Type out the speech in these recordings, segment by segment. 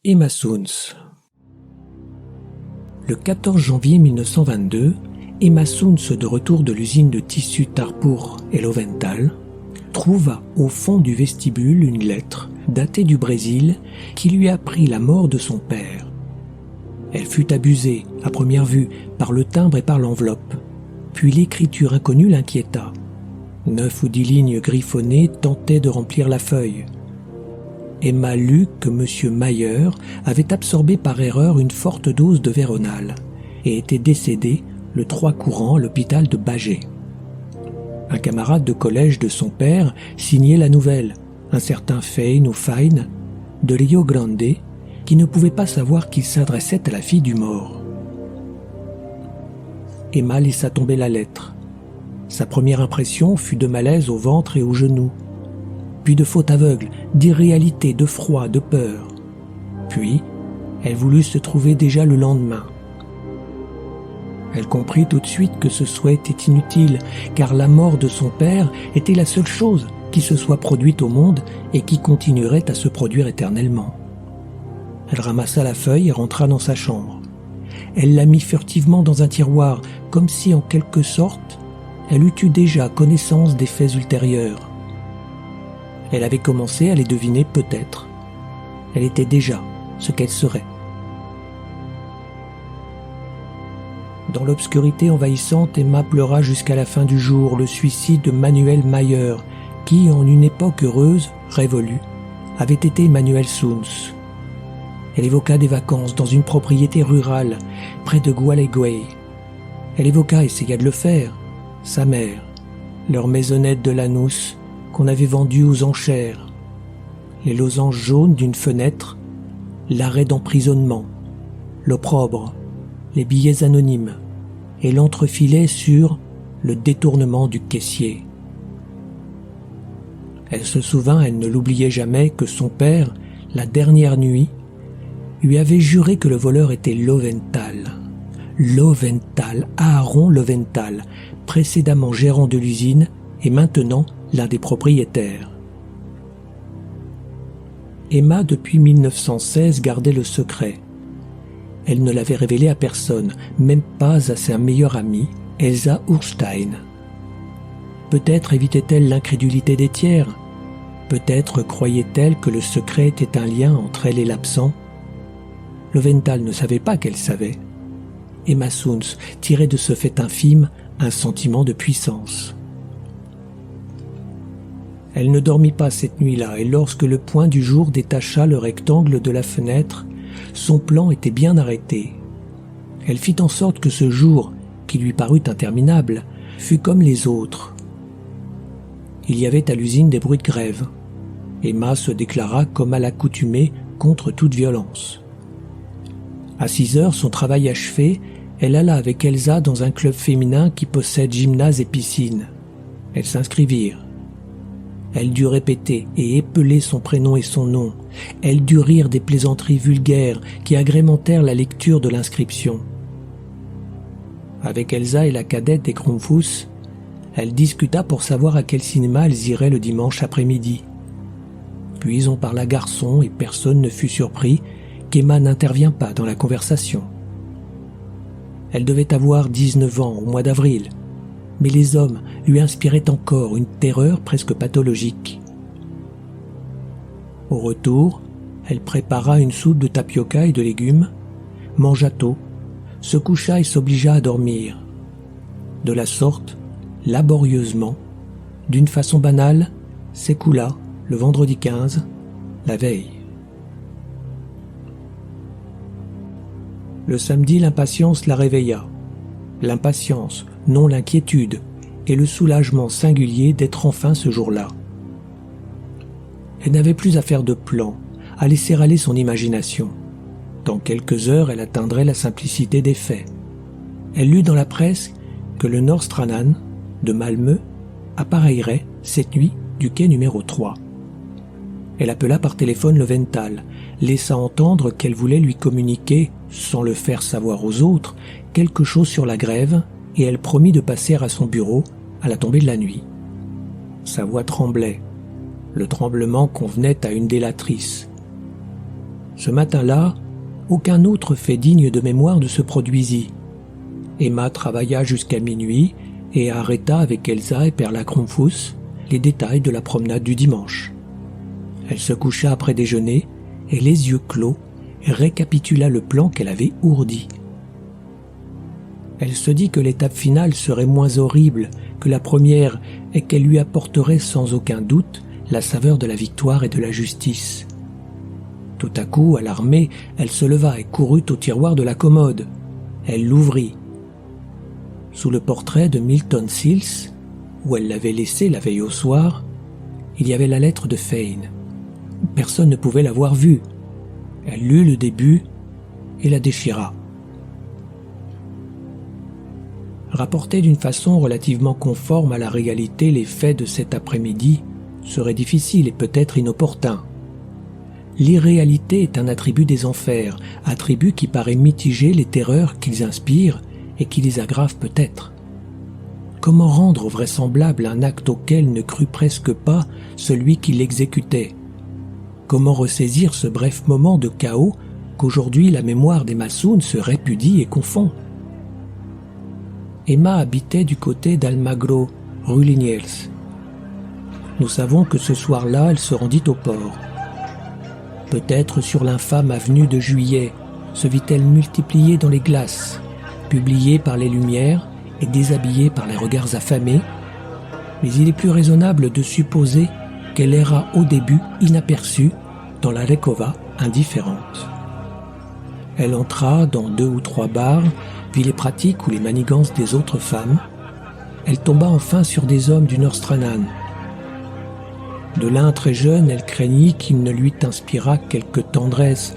Emma Soons. Le 14 janvier 1922, Emma Soons, de retour de l'usine de tissus Tarpur et Loventhal, trouva au fond du vestibule une lettre datée du Brésil qui lui apprit la mort de son père. Elle fut abusée, à première vue, par le timbre et par l'enveloppe. Puis l'écriture inconnue l'inquiéta. 9 ou 10 lignes griffonnées tentaient de remplir la feuille. Emma lut que M. Mayer avait absorbé par erreur une forte dose de Véronal et était décédé le 3 courant à l'hôpital de Bagé. Un camarade de collège de son père signait la nouvelle, un certain Fein ou Fine de Rio Grande, qui ne pouvait pas savoir qu'il s'adressait à la fille du mort. Emma laissa tomber la lettre. Sa première impression fut de malaise au ventre et aux genoux, puis de faute aveugle, d'irréalité, de froid, de peur. Puis, elle voulut se trouver déjà le lendemain. Elle comprit tout de suite que ce souhait était inutile, car la mort de son père était la seule chose qui se soit produite au monde et qui continuerait à se produire éternellement. Elle ramassa la feuille et rentra dans sa chambre. Elle la mit furtivement dans un tiroir, comme si, en quelque sorte, elle eût eu déjà connaissance des faits ultérieurs. Elle avait commencé à les deviner peut-être. Elle était déjà ce qu'elle serait. Dans l'obscurité envahissante, Emma pleura jusqu'à la fin du jour le suicide de Manuel Mayer, qui, en une époque heureuse, révolue, avait été Manuel Soons. Elle évoqua des vacances dans une propriété rurale, près de Gualeguay. Elle évoqua, essaya de le faire, sa mère, leur maisonnette de Lanús, qu'on avait vendue aux enchères, les losanges jaunes d'une fenêtre, l'arrêt d'emprisonnement, l'opprobre, les billets anonymes et l'entrefilet sur le détournement du caissier. Elle se souvint, elle ne l'oubliait jamais, que son père, la dernière nuit, lui avait juré que le voleur était Loventhal. Loventhal, Aaron Loventhal, précédemment gérant de l'usine et maintenant l'un des propriétaires. Emma, depuis 1916, gardait le secret. Elle ne l'avait révélé à personne, même pas à sa meilleure amie, Elsa Urstein. Peut-être évitait-elle l'incrédulité des tiers. Peut-être croyait-elle que le secret était un lien entre elle et l'absent. Loventhal ne savait pas qu'elle savait. Emma Soons tirait de ce fait infime un sentiment de puissance. Elle ne dormit pas cette nuit-là, et lorsque le point du jour détacha le rectangle de la fenêtre, son plan était bien arrêté. Elle fit en sorte que ce jour, qui lui parut interminable, fût comme les autres. Il y avait à l'usine des bruits de grève. Emma se déclara comme à l'accoutumée contre toute violence. À 6 heures, son travail achevé, elle alla avec Elsa dans un club féminin qui possède gymnase et piscine. Elles s'inscrivirent. Elle dut répéter et épeler son prénom et son nom. Elle dut rire des plaisanteries vulgaires qui agrémentèrent la lecture de l'inscription. Avec Elsa et la cadette des Krumpfus, elle discuta pour savoir à quel cinéma elles iraient le dimanche après-midi. Puis on parla garçon et personne ne fut surpris qu'Emma n'intervient pas dans la conversation. Elle devait avoir 19 ans au mois d'avril, mais les hommes lui inspiraient encore une terreur presque pathologique. Au retour, elle prépara une soupe de tapioca et de légumes, mangea tôt, se coucha et s'obligea à dormir. De la sorte, laborieusement, d'une façon banale, s'écoula le vendredi 15, la veille. Le samedi, l'impatience la réveilla. L'impatience, non l'inquiétude, et le soulagement singulier d'être enfin ce jour-là. Elle n'avait plus à faire de plans, à laisser aller son imagination. Dans quelques heures, elle atteindrait la simplicité des faits. Elle lut dans la presse que le Nordstrand de Malmö appareillerait cette nuit du quai numéro 3. Elle appela par téléphone Loventhal, laissa entendre qu'elle voulait lui communiquer, sans le faire savoir aux autres, quelque chose sur la grève, et elle promit de passer à son bureau à la tombée de la nuit. Sa voix tremblait. Le tremblement convenait à une délatrice. Ce matin-là, aucun autre fait digne de mémoire ne se produisit. Emma travailla jusqu'à minuit et arrêta avec Elsa et Perla Krumpfus les détails de la promenade du dimanche. Elle se coucha après déjeuner et, les yeux clos, récapitula le plan qu'elle avait ourdi. Elle se dit que l'étape finale serait moins horrible que la première et qu'elle lui apporterait sans aucun doute la saveur de la victoire et de la justice. Tout à coup, alarmée, elle se leva et courut au tiroir de la commode. Elle l'ouvrit. Sous le portrait de Milton Sills, où elle l'avait laissé la veille au soir, il y avait la lettre de Fane. Personne ne pouvait l'avoir vue. Elle lut le début et la déchira. Rapporter d'une façon relativement conforme à la réalité les faits de cet après-midi serait difficile et peut-être inopportun. L'irréalité est un attribut des enfers, attribut qui paraît mitiger les terreurs qu'ils inspirent et qui les aggrave peut-être. Comment rendre vraisemblable un acte auquel ne crut presque pas celui qui l'exécutait? Comment ressaisir ce bref moment de chaos qu'aujourd'hui la mémoire des Massoun se répudie et confond? Emma habitait du côté d'Almagro, rue Liniers. Nous savons que ce soir-là, elle se rendit au port. Peut-être sur l'infâme avenue de Juillet se vit-elle multipliée dans les glaces, publiée par les lumières et déshabillée par les regards affamés, mais il est plus raisonnable de supposer qu'elle erra au début inaperçue dans la Rekova indifférente. Elle entra dans 2 ou 3 bars, vit les pratiques ou les manigances des autres femmes. Elle tomba enfin sur des hommes du Nordstrand. De l'un très jeune, elle craignit qu'il ne lui inspirât quelque tendresse,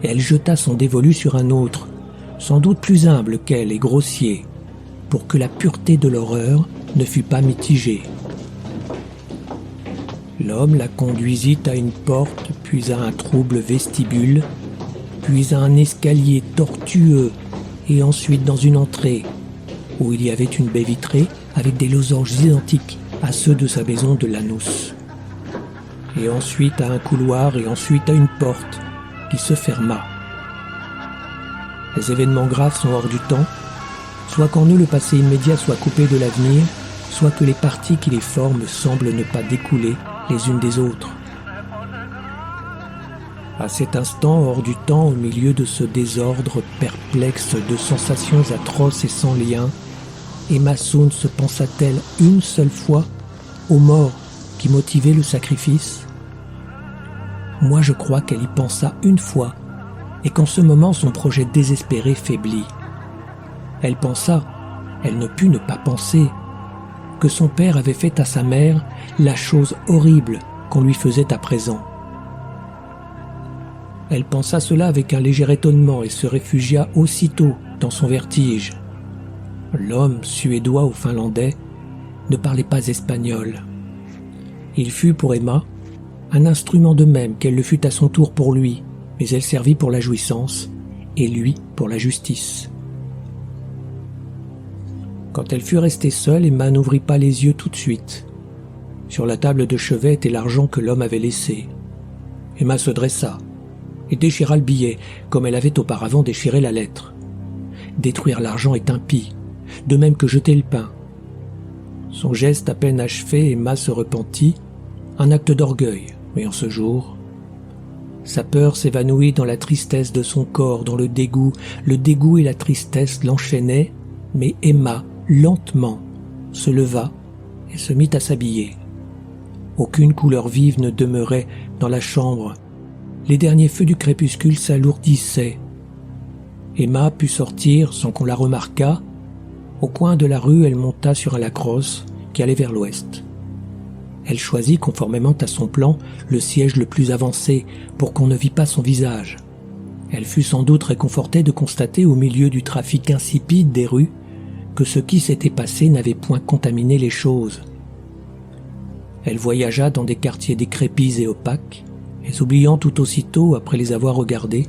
et elle jeta son dévolu sur un autre, sans doute plus humble qu'elle et grossier, pour que la pureté de l'horreur ne fût pas mitigée. L'homme la conduisit à une porte, puis à un trouble vestibule, puis à un escalier tortueux, et ensuite dans une entrée, où il y avait une baie vitrée avec des losanges identiques à ceux de sa maison de Lanús. Et ensuite à un couloir, et ensuite à une porte qui se ferma. Les événements graves sont hors du temps, soit qu'en eux le passé immédiat soit coupé de l'avenir, soit que les parties qui les forment semblent ne pas découler les unes des autres. À cet instant, hors du temps, au milieu de ce désordre perplexe de sensations atroces et sans lien, Emma Soun se pensa-t-elle une seule fois aux morts qui motivaient le sacrifice? Moi, je crois qu'elle y pensa une fois, et qu'en ce moment son projet désespéré faiblit. Elle pensa, elle ne put ne pas penser, que son père avait fait à sa mère la chose horrible qu'on lui faisait à présent. Elle pensa cela avec un léger étonnement et se réfugia aussitôt dans son vertige. L'homme, suédois ou finlandais, ne parlait pas espagnol. Il fut pour Emma un instrument de même qu'elle le fut à son tour pour lui, mais elle servit pour la jouissance et lui pour la justice. Quand elle fut restée seule, Emma n'ouvrit pas les yeux tout de suite. Sur la table de chevet était l'argent que l'homme avait laissé. Emma se dressa et déchira le billet, comme elle avait auparavant déchiré la lettre. Détruire l'argent est impie, de même que jeter le pain. Son geste à peine achevé, Emma se repentit, un acte d'orgueil, mais en ce jour, sa peur s'évanouit dans la tristesse de son corps, dans le dégoût et la tristesse l'enchaînaient, mais Emma, lentement, se leva et se mit à s'habiller. Aucune couleur vive ne demeurait dans la chambre. Les derniers feux du crépuscule s'alourdissaient. Emma put sortir sans qu'on la remarquât. Au coin de la rue, elle monta sur un lacrosse qui allait vers l'ouest. Elle choisit, conformément à son plan, le siège le plus avancé pour qu'on ne vît pas son visage. Elle fut sans doute réconfortée de constater au milieu du trafic insipide des rues que ce qui s'était passé n'avait point contaminé les choses. Elle voyagea dans des quartiers décrépits et opaques, les oubliant tout aussitôt après les avoir regardés,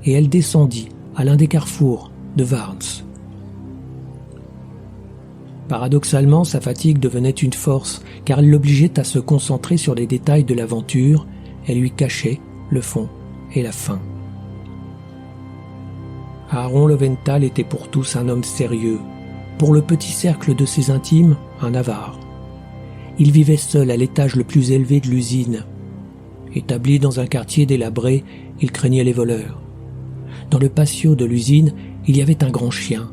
et elle descendit à l'un des carrefours de Warnes. Paradoxalement, sa fatigue devenait une force, car elle l'obligeait à se concentrer sur les détails de l'aventure et lui cachait le fond et la faim. Aaron Leventhal était pour tous un homme sérieux, pour le petit cercle de ses intimes, un avare. Il vivait seul à l'étage le plus élevé de l'usine. Établi dans un quartier délabré, il craignait les voleurs. Dans le patio de l'usine, il y avait un grand chien,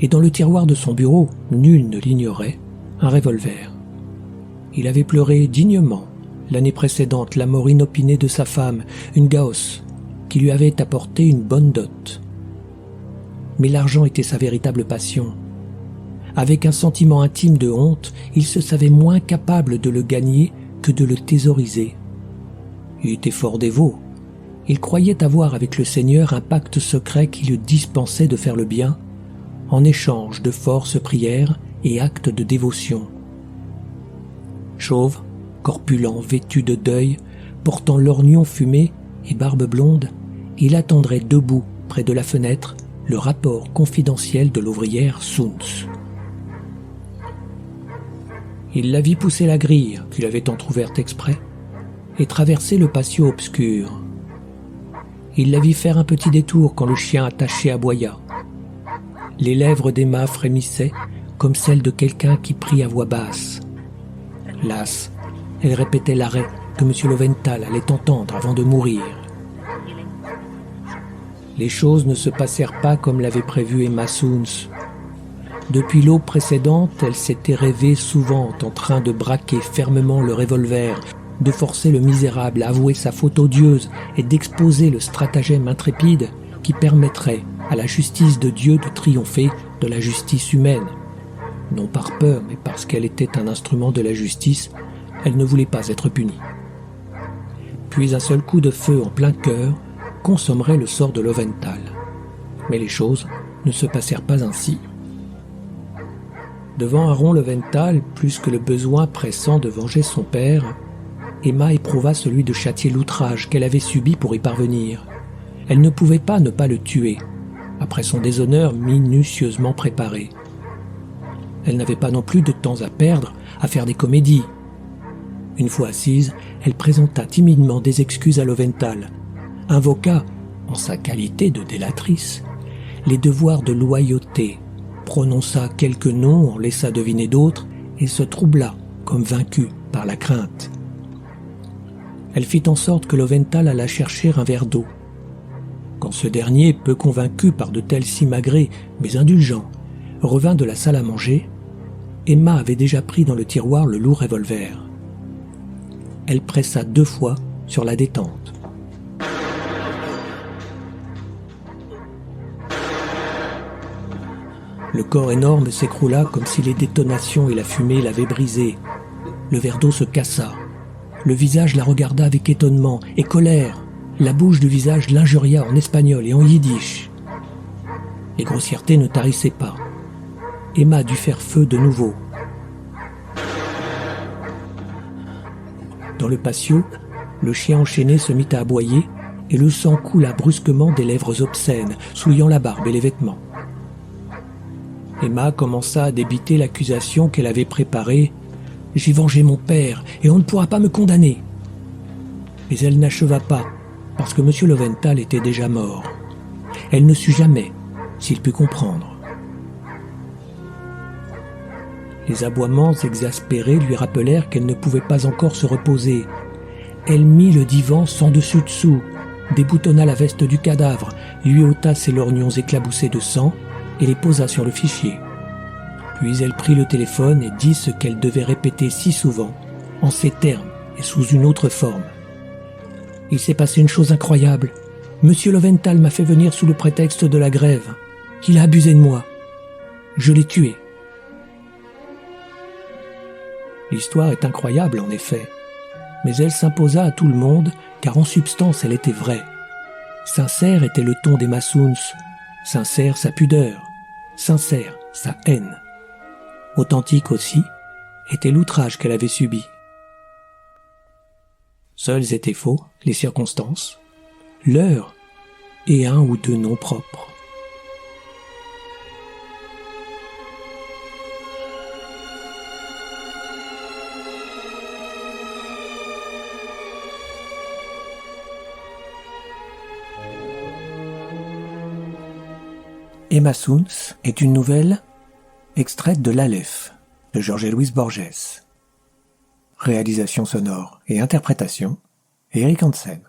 et dans le tiroir de son bureau, nul ne l'ignorait, un revolver. Il avait pleuré dignement l'année précédente la mort inopinée de sa femme, une Gauss, qui lui avait apporté une bonne dot. Mais l'argent était sa véritable passion. Avec un sentiment intime de honte, il se savait moins capable de le gagner que de le thésauriser. Il était fort dévot. Il croyait avoir avec le Seigneur un pacte secret qui le dispensait de faire le bien, en échange de forces prières et actes de dévotion. Chauve, corpulent, vêtu de deuil, portant lorgnon fumé et barbe blonde, il attendrait debout près de la fenêtre le rapport confidentiel de l'ouvrière Soons. Il la vit pousser la grille, qu'il avait entr'ouverte exprès, et traverser le patio obscur. Il la vit faire un petit détour quand le chien attaché aboya. Les lèvres d'Emma frémissaient comme celles de quelqu'un qui prie à voix basse. Lasse, elle répétait l'arrêt que M. Leventhal allait entendre avant de mourir. Les choses ne se passèrent pas comme l'avait prévu Emma Soons. Depuis l'aube précédente, elle s'était rêvée souvent en train de braquer fermement le revolver, de forcer le misérable à avouer sa faute odieuse et d'exposer le stratagème intrépide qui permettrait à la justice de Dieu de triompher de la justice humaine. Non par peur, mais parce qu'elle était un instrument de la justice, elle ne voulait pas être punie. Puis un seul coup de feu en plein cœur consommerait le sort de Leventhal. Mais les choses ne se passèrent pas ainsi. Devant Aaron Leventhal, plus que le besoin pressant de venger son père, Emma éprouva celui de châtier l'outrage qu'elle avait subi pour y parvenir. Elle ne pouvait pas ne pas le tuer, après son déshonneur minutieusement préparé. Elle n'avait pas non plus de temps à perdre à faire des comédies. Une fois assise, elle présenta timidement des excuses à Leventhal, invoqua, en sa qualité de délatrice, les devoirs de loyauté, prononça quelques noms, en laissa deviner d'autres, et se troubla comme vaincue par la crainte. Elle fit en sorte que Leventhal alla chercher un verre d'eau. Quand ce dernier, peu convaincu par de tels simagrées, mais indulgent, revint de la salle à manger, Emma avait déjà pris dans le tiroir le lourd revolver. Elle pressa 2 fois sur la détente. Le corps énorme s'écroula comme si les détonations et la fumée l'avaient brisé. Le verre d'eau se cassa. Le visage la regarda avec étonnement et colère. La bouche du visage l'injuria en espagnol et en yiddish. Les grossièretés ne tarissaient pas. Emma dut faire feu de nouveau. Dans le patio, le chien enchaîné se mit à aboyer et le sang coula brusquement des lèvres obscènes, souillant la barbe et les vêtements. Emma commença à débiter l'accusation qu'elle avait préparée. « J'ai vengé mon père et on ne pourra pas me condamner. » Mais elle n'acheva pas, parce que M. Leventhal était déjà mort. Elle ne sut jamais s'il put comprendre. Les aboiements exaspérés lui rappelèrent qu'elle ne pouvait pas encore se reposer. Elle mit le divan sans dessus-dessous, déboutonna la veste du cadavre, lui ôta ses lorgnons éclaboussés de sang et les posa sur le fichier. Puis elle prit le téléphone et dit ce qu'elle devait répéter si souvent, en ces termes et sous une autre forme. « Il s'est passé une chose incroyable. Monsieur Leventhal m'a fait venir sous le prétexte de la grève. Il a abusé de moi. Je l'ai tué. » L'histoire est incroyable en effet, mais elle s'imposa à tout le monde car en substance elle était vraie. Sincère était le ton d'Emma Soons, sincère sa pudeur, sincère sa haine. Authentique aussi était l'outrage qu'elle avait subi. Seuls étaient faux les circonstances, l'heure et un ou deux noms propres. Emma Soons est une nouvelle extraite de l'Aleph de Jorge Luis Borges. Réalisation sonore et interprétation, Eric Hansen.